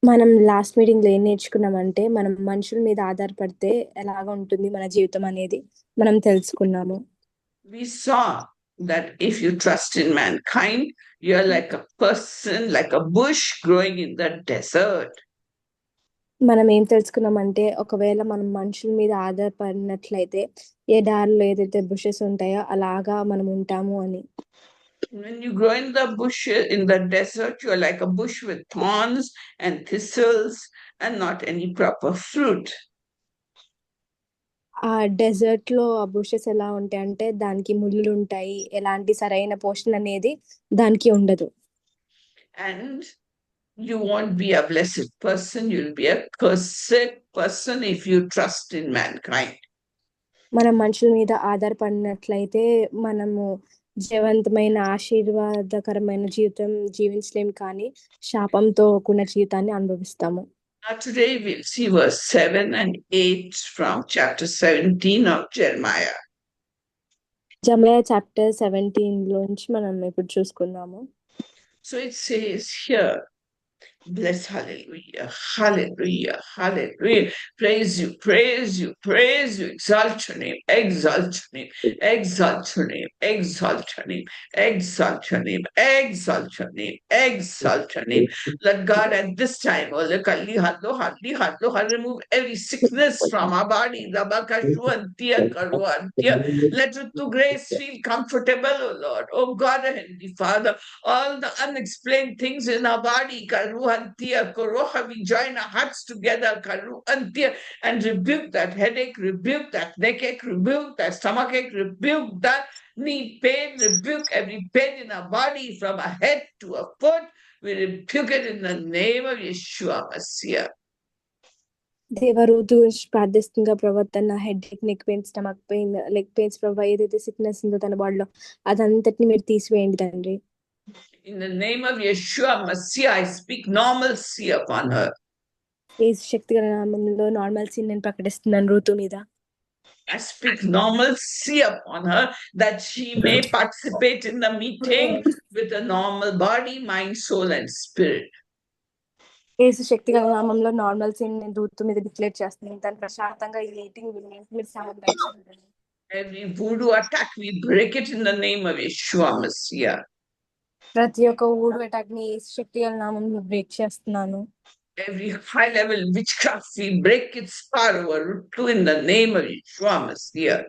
మనం లాస్ట్ మీటింగ్‌లో ఏం నేర్చుకున్నామంటే, మనం మనుషుల మీద ఆధారపడితే ఎలాగ ఉంటుంది మన జీవితం అనేది మనం తెలుసుకున్నాము. We saw that if you trust in mankind, you're like a person, like a bush growing in the desert. మనం ఏం తెలుసుకున్నామంటే, ఒకవేళ మనం మనుషుల మీద ఆధారపడినట్లయితే, ఎడారిలో ఏదైతే బుషెస్ ఉంటాయో అలాగా మనం ఉంటాము అని. When you grow in the bush, in the desert, you're like a bush with thorns and thistles and not any proper fruit. ఆ డెజర్ట్‌లో ఆ బుషెస్ ఎలా ఉంటాయంటే, దానికి ముల్లులుంటాయి. ఎలాంటి సరైన పోషణ అనేది దానికి ఉండదు. And you won't be a blessed person, you'll be a cursed person if you trust in mankind. మనం మనుషుల మీద ఆధారపడినట్లయితే, మనము జయవంతమైన, ఆశీర్వాదకరమైన జీవితం జీవించలేం కానీ, శాపంతో కూడిన జీవితాన్ని అనుభవిస్తాము. Now, today we'll see verse 7 and 8 from chapter 17 of Jeremiah. Jeremiah chapter 17 లోంచి మనం ఇప్పుడు చూసుకుందాము. So it says here, bless, hallelujah, hallelujah, hallelujah. Praise you, praise you, praise you. Exalt your name, exalt your name, exalt your name, exalt your name, exalt your name, exalt your name, exalt your name. Let God at this time, oh, look, remove every sickness from our body. Let it to grace feel comfortable, oh Lord. Oh God, Heavenly Father, all the unexplained things in our body, Karuhantia, Koroha, we join our hearts together, Karuhantia, and rebuke that headache, rebuke that neck, rebuke that stomachache, rebuke that knee pain, rebuke every pain in our body from our head to our foot. We rebuke it in the name of Yeshua Messiah. దేవా, రోజు గురించి ప్రార్థిస్తుందిగా ప్రభా, తన headache, neck pain, stomach pain, leg pains ప్రభా, ఏదైతే sickness ఉందో తన బాడీలో అదంతటిని మీరు తీసివేయండి తండ్రి. In the name of Yeshua Messiah, I speak normalcy upon her. యేసు శక్తిగల నామములో నార్మల్సీ నేను ప్రకటిస్తున్నాను ఋతు మీద. I speak normalcy upon her that she may participate in the meeting with a normal body, mind, soul, and spirit. యేసు శక్తిగల నామంలో normalcy నేను ఋతు మీద declare చేస్తున్నాను. దాని ప్రశాంతంగా ఈ మీటింగ్ మీరు సహాయం. Every voodoo attack, we break it in the name of Yeshua Messiah. ప్రతి ఒక్క ఊడు అటాక్ ని యేసు శక్తిగల నామంలో బ్రేక్ చేస్తున్నాను. Every high level witchcraft, we break its power in the name of Yeshua Messiah.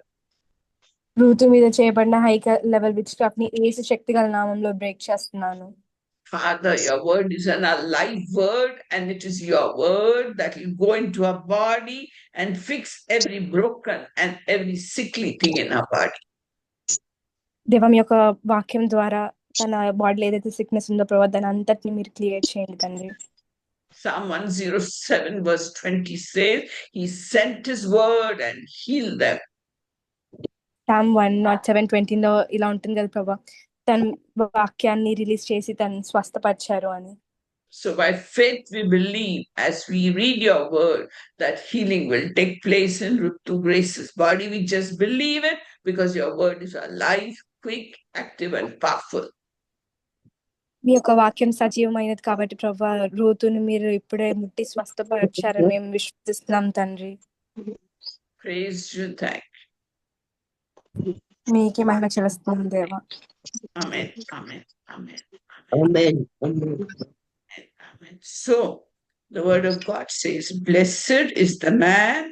ఋతు మీద చేయబడిన హై లెవెల్ విచ్ క్రాఫ్ట్ ని యేసు శక్తిగల నామంలో బ్రేక్ చేస్తున్నాను. Father, your word is an alive word, and it is your word that will go into our body and fix every broken and every sickly thing in our body. దేవం యొక్క వాక్యం ద్వారా తన బాడీలో ఏదైతే సిక్నెస్ ఉందో ప్రభావ దాని అంతటిని మీరు క్లియర్ చేయండి తండ్రి. Psalm 107 verse 20 says, He sent His word and healed them. Psalm 107:20 లో ఇలా ఉంటుంది కదా ప్రభా, తన వాక్యాన్ని రిలీజ్ చేసి తను స్వస్థపరిచారు అని. So by faith we believe, as we read your word, that healing will take place in Rutu Grace's body. We just believe it because your word is alive, quick, active, and powerful. మీ యొక్క వాక్యం సజీవమైనది కాబట్టి ప్రభా, ఋతుని మీరు ఇప్పుడే ముట్టి స్వస్థపరిచారని మేము విశ్వసిస్తున్నాం తండ్రి. Praise you, thank you. మీకే మహిమ చెల్లిస్తున్నాం దేవా. Amen, amen, amen, Amen. amen, amen. So the word of God says, blessed is the man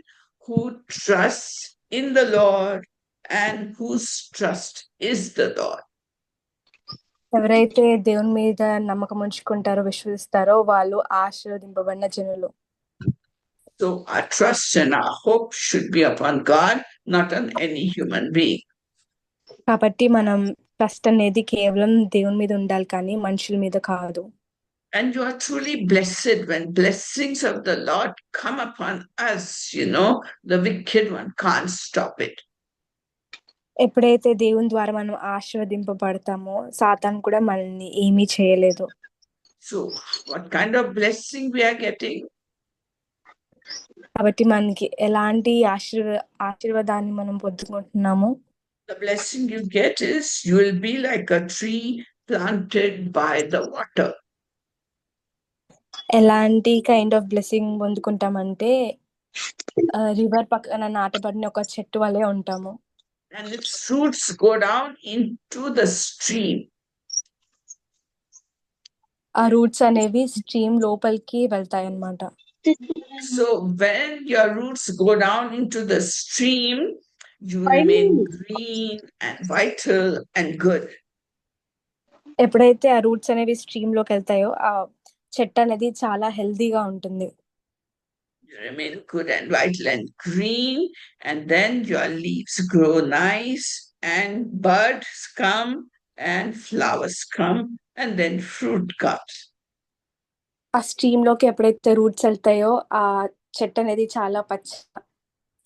who trusts in the Lord and whose trust is the Lord. ఎవరైతే దేవుని మీద నమ్మకం ఉంచుకుంటారో, విశ్వసిస్తారో వాళ్ళు ఆశీర్వదింపబడిన జనులు. So our trust and our hope should be upon God, not on any human being. కాబట్టి మనం trust అనేది కేవలం దేవుని మీద ఉండాలి కానీ మనుషుల మీద కాదు. And you are truly blessed when blessings of the Lord come upon us. The wicked one can't stop it. ఎప్పుడైతే దేవుని ద్వారా మనం ఆశీర్వదింపబడతామో సాతాను కూడా మనల్ని ఏమీ చేయలేదు. So what kind of blessing we are getting? కాబట్టి మనకి ఎలాంటి ఆశీర్వాదాన్ని మనం పొందుకుంటున్నాము? The blessing you get is you will be like a tree planted by the water. ఎలాంటి కైండ్ ఆఫ్ బ్లెస్సింగ్ పొందుకుంటామంటే రివర్ పక్కన నాటబడిన ఒక చెట్టు వలె ఉంటాము. And its roots go down into the stream. ఆ రూట్స్ అనేవి స్ట్రీమ్ లోపలికి వెళ్తాయి అన్నమాట. So when your roots go down into the stream, you remain green and vital and good. ఎప్పుడైతే ఆ రూట్స్ అనేవి స్ట్రీమ్ లోకి వెళ్తాయో ఆ చెట్టు అనేది చాలా హెల్దీగా ఉంటుంది. You remain good and vital and green, and then your leaves grow nice and buds come and flowers come and then fruit comes. ఆ స్ట్రీమ్ లోకి ఎప్పుడైతే రూట్స్ వెళ్తాయో ఆ చెట్టు అనేది చాలా పచ్చ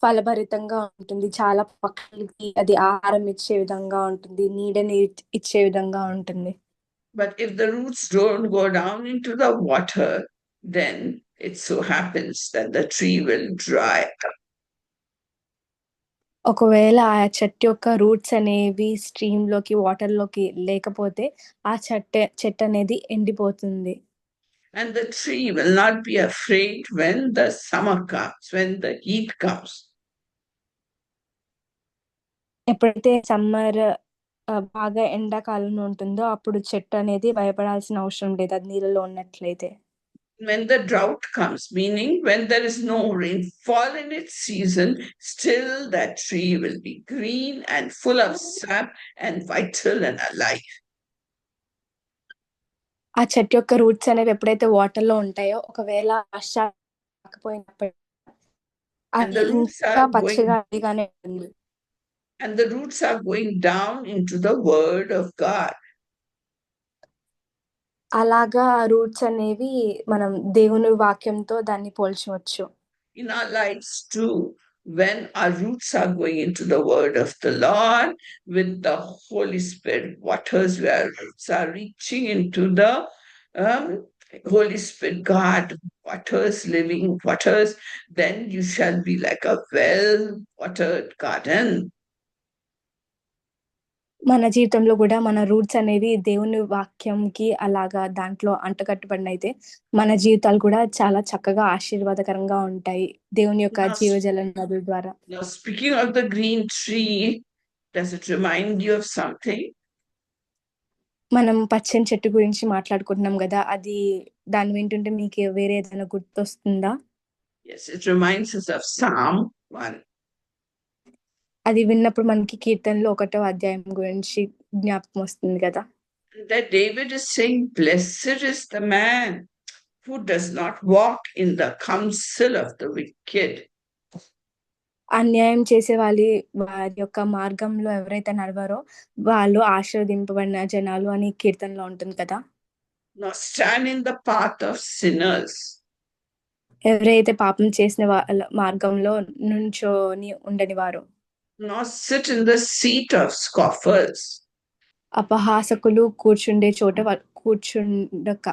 ఫలభరితంగా ఉంటుంది. చాలా పక్షులకి అది ఆహారం ఇచ్చే విధంగా ఉంటుంది. నీడని ఇచ్చే విధంగా ఉంటుంది. But if the roots don't go down into the water, then it so happens that the tree will dry up. ఒకవేళ ఆ చెట్టు యొక్క రూట్స్ అనేవి స్ట్రీమ్ లోకి వాటర్ లోకి లేకపోతే ఆ చెట్టు అనేది ఎండిపోతుంది. And the tree will not be afraid when the summer comes, when the heat comes. ఎప్పుడైతే సమ్మర్ బాగా ఎండాకాలం ఉంటుందో అప్పుడు చెట్టు అనేది భయపడాల్సిన అవసరం లేదు అది నీళ్ళలో ఉన్నట్లయితే. When the drought comes, meaning when there is no rainfall in its season, still that tree will be green and full of sap and vital and alive. ఆ చెట్టు యొక్క రూట్స్ అనేవి ఎప్పుడైతే వాటర్ లో ఉంటాయో ఒకవేళ వర్షాలు రాకపోయినప్పుడు And the అది roots ఇంకా are పచ్చగా going, అదిగానే ఉంటుంది. and the roots are going down into the word of God. అలాగా ఆ రూట్స్ అనేవి మనం దేవుని వాక్యంతో దాన్ని పోల్చవచ్చు. In our lives too, when our roots are going into the word of the Lord with the Holy Spirit waters, where roots are reaching into the Holy Spirit, God waters, living waters, then you shall be like a well-watered garden. మన జీవితంలో కూడా మన roots అనేవి దేవుని వాక్యంకి అలాగా దాంట్లో అంటకట్టుబడినైతే మన జీవితాలు కూడా చాలా చక్కగా ఆశీర్వాదకరంగా ఉంటాయి దేవుని యొక్క Now, జీవజల నదుల ద్వారా. now speaking of the green tree, does it remind you of something? మనం పచ్చని చెట్టు గురించి మాట్లాడుకుంటున్నాం కదా అది దాన్ని వింటుంటే మీకు వేరే ఏదైనా గుర్తొస్తుందా? Yes, it reminds us of Psalm 1. అది విన్నప్పుడు మనకి కీర్తనలో 1వ అధ్యాయం గురించి జ్ఞాపకం వస్తుంది కదా. That David is saying, blessed is the man who does not walk in the counsel of the wicked. అన్యాయం చేసే వారి యొక్క మార్గంలో ఎవరైతే నడవారో వాళ్ళు ఆశీర్వదింపబడిన జనాలు అని కీర్తనలో ఉంటుంది కదా. Nor stand in the path of sinners. ఎవరైతే పాపం చేసిన వాళ్ళ మార్గంలో నుంచోని ఉండని వారు. Nor sit in the seat of scoffers. అపహాసకులు కూర్చుండే చోట కూర్చుండక.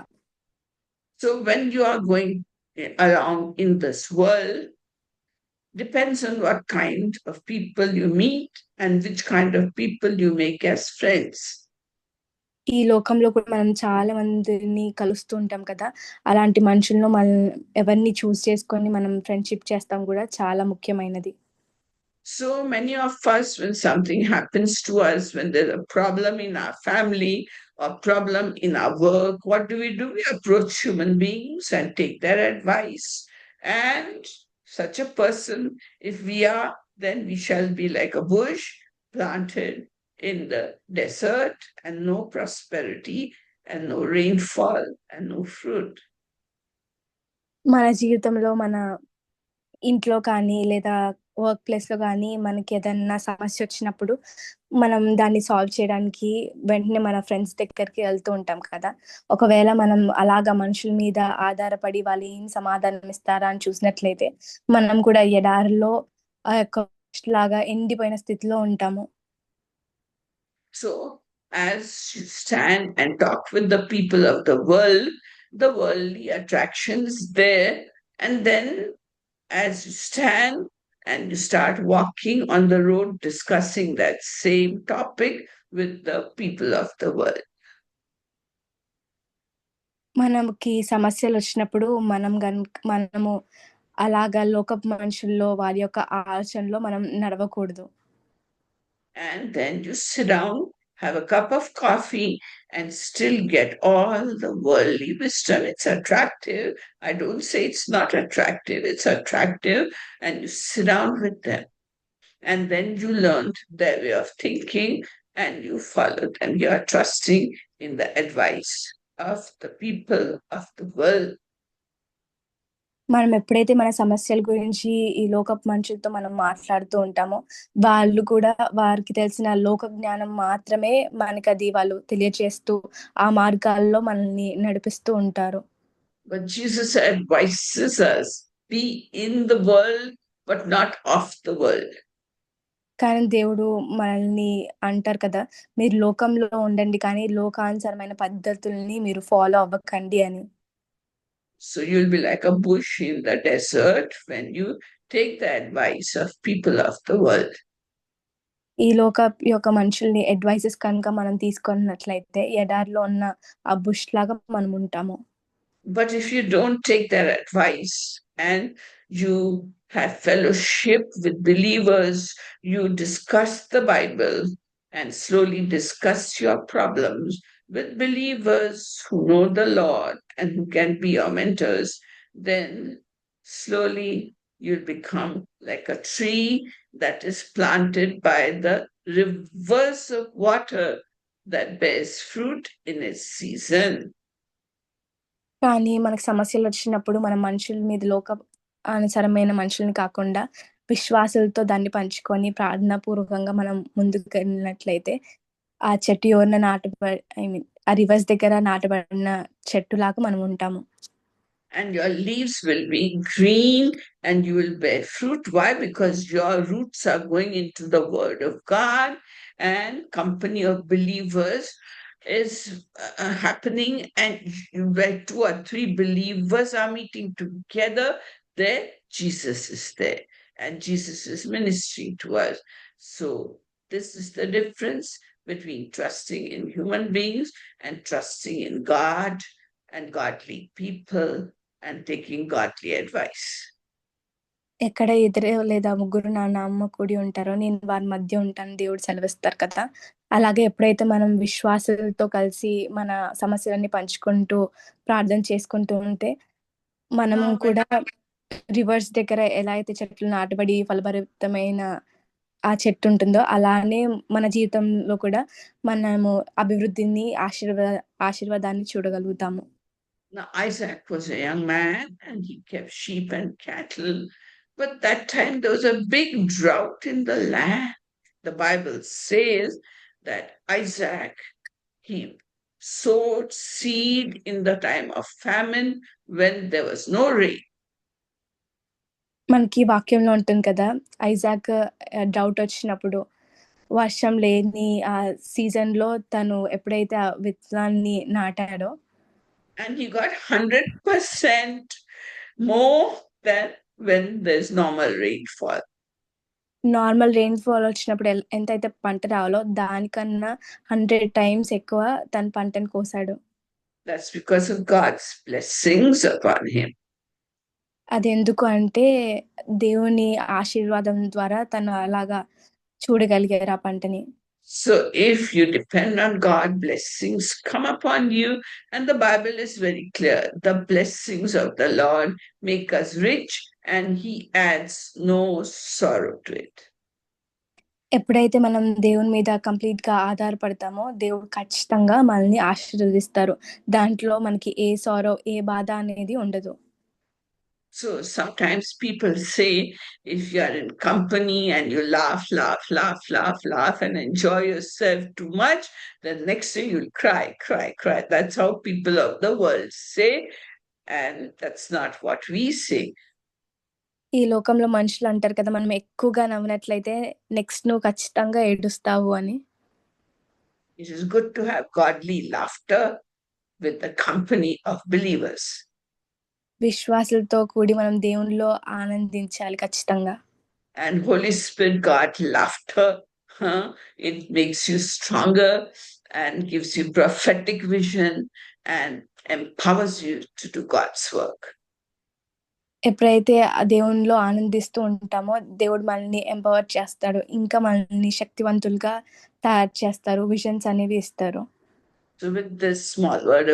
So when you are going around in this world, depends on what kind of people you meet and which kind of people you make as friends. ఈ లోకంలో కూడా మనం చాలా మందిని కలుస్తూ ఉంటాం కదా. అలాంటి మనుషుల్లో మనం ఎవరిని చూస్ చేసుకొని మనం ఫ్రెండ్షిప్ చేస్తాం కూడా చాలా ముఖ్యమైనది. So many of us, when something happens to us, when there's a problem in our family or problem in our work, what do? We approach human beings and take their advice. And such a person, if we are, then we shall be like a bush planted in the desert and no prosperity and no rainfall and no fruit. మన జీవితంలో మన ఇంట్లో కానీ లేదా work ప్లేస్లో కానీ మనకి ఏదన్నా సమస్య వచ్చినప్పుడు మనం దాన్ని సాల్వ్ చేయడానికి వెంటనే మన ఫ్రెండ్స్ దగ్గరికి వెళ్తూ ఉంటాం కదా. ఒకవేళ మనం అలాగా మనుషుల మీద ఆధారపడి వాళ్ళు ఏం సమాధానం ఇస్తారా అని చూసినట్లయితే మనం కూడా ఎడారిలో ఆ యొక్క లాగా ఎండిపోయిన స్థితిలో ఉంటాము. So as you stand and talk with the people of the worldly attractions there, and then as you stand and you start walking on the road discussing that same topic with the people of the world. మనకి సమస్యలొచ్చినప్పుడు మనము అలాగా లోకపు మనుషుల్లో వారి యొక్క ఆలోచనలో మనం నడవకూడదు. And then you sit down, have a cup of coffee, and still get all the worldly wisdom. It's attractive. I don't say it's not attractive. It's attractive. And you sit down with them. And then you learned their way of thinking and you followed them. You are trusting in the advice of the people of the world. మనం ఎప్పుడైతే మన సమస్యల గురించి ఈ లోకపు మనుషులతో మనం మాట్లాడుతూ ఉంటామో, వాళ్ళు కూడా వారికి తెలిసిన లోక జ్ఞానం మాత్రమే మనకది వాళ్ళు తెలియచేస్తూ, ఆ మార్గాల్లో మనల్ని నడిపిస్తూ ఉంటారు. But Jesus advises us, be in the world, but not of the world. కానీ దేవుడు మనల్ని అంటారు కదా! మీరు లోకంలో ఉండండి కానీ లోకానుసరమైన పద్ధతుల్ని మీరు ఫాలో అవ్వకండి అని. So you'll be like a bush in the desert when you take the advice of people of the world. ఈ యొక్క మనుషుల్ని అడ్వైసెస్ కనుక మనం తీసుకున్నట్లయితే ఎడారిలో ఉన్న ఆ బుష్ లాగా మనం ఉంటాము. But if you don't take their advice and you have fellowship with believers, you discuss the Bible and slowly discuss your problems with believers who know the Lord and who can be your mentors, then slowly you'll become like a tree that is planted by the rivers of water that bears fruit in its season. కానీ మనకు సమస్యలొచ్చినప్పుడు మన మనుషుల మీద అనుసరమైన మనుషుల్ని కాకుండా విశ్వాసులతో దాన్ని పంచుకొని ప్రార్థనాపూర్వకంగా మనం ముందుకెళ్ళినట్లయితే ఆ చెట్టు ఎవరిన ఆ రివర్స్ దగ్గర నాటబడిన చెట్టులాగా మనం ఉంటాము. And your leaves will be green and you will bear fruit. Why? Because your roots are going into the word of God and company of believers is happening, and where 2 or 3 believers are meeting together, there Jesus is there and Jesus is ministering to us. So this is the difference between trusting in human beings and trusting in God and godly people and taking godly advice. ఎక్కడ ఇద్దరు లేదా ముగ్గురు నా నామ కూడి ఉంటారో నేను వారి మధ్య ఉంటాను దేవుడు సెలవిస్తారు కదా! అలాగే ఎప్పుడైతే మనం విశ్వాసులతో కలిసి మన సమస్యలన్నీ పంచుకుంటూ, ప్రార్థన చేసుకుంటూ ఉంటే, మనం కూడా రివర్స్ దగ్గర ఎలా అయితే చెట్లు నాటబడి ఫలభరితమైన ఆ చెట్టు ఉంటుందో, అలానే మన జీవితంలో కూడా మనము అభివృద్ధిని, ఆశీర్వాదాన్ని చూడగలుగుతాము. Now Isaac was a young man and he kept sheep and cattle, but that time there was a big drought in the land. The Bible says that Isaac, he sowed seed in the time of famine when there was no rain. మనకి వాక్యంలో ఉంటుంది కదా! Isaac doubt వచ్చినప్పుడు వర్షం లేని ఆ సీజన్‌లో తను ఎప్పుడైతే ఆ విత్తనాన్ని నాటాడో and he got 100% more than when there's normal rainfall. Normal rainfall వచ్చినప్పుడు ఎంతైతే పంట రావాలో దానికన్నా 100 టైమ్స్ ఎక్కువ తన పంటను కోసాడు. That's because of God's blessings upon him. అదెందుకు అంటే దేవుని ఆశీర్వాదం ద్వారా తను అలాగా చూడగలిగారు ఆ పంటని. So if you depend on God, blessings come upon you. And the Bible is very clear. The blessings of the Lord make us rich and he adds no sorrow to it. ఎప్పుడైతే మనం దేవుని మీద కంప్లీట్‌గా ఆధారపడతామో దేవుడు ఖచ్చితంగా మనల్ని ఆశీర్వదిస్తారు. దాంట్లో మనకి ఏ సారో, ఏ బాధ అనేది ఉండదు. So sometimes people say, if you are in company and you laugh, laugh, laugh, laugh, laugh, and enjoy yourself too much, then next day you'll cry, cry, cry. That's how people of the world say, and that's not what we say. ఈ లోకంలో మనుషులు అంటారు కదా! మనం ఎక్కువగా నవ్వినట్లయితే next నువ్వు ఖచ్చితంగా ఏడుస్తావు అని. It is good to have godly laughter with the company of believers. విశ్వాసులతో కూడి మనం దేవునిలో ఆనందించాలి ఖచ్చితంగా. And Holy Spirit, God laughter, it makes you stronger and gives you prophetic vision and empowers you to do God's work. ఎప్పుడైతే ఆ దేవునిలో ఆనందిస్తూ ఉంటామో, దేవుడు మనల్ని ఎంపవర్ చేస్తాడు. ఇంకా మనల్ని శక్తివంతులుగా తయారు చేస్తారు. విజన్స్ అనేవి ఇస్తారు. So with this small word of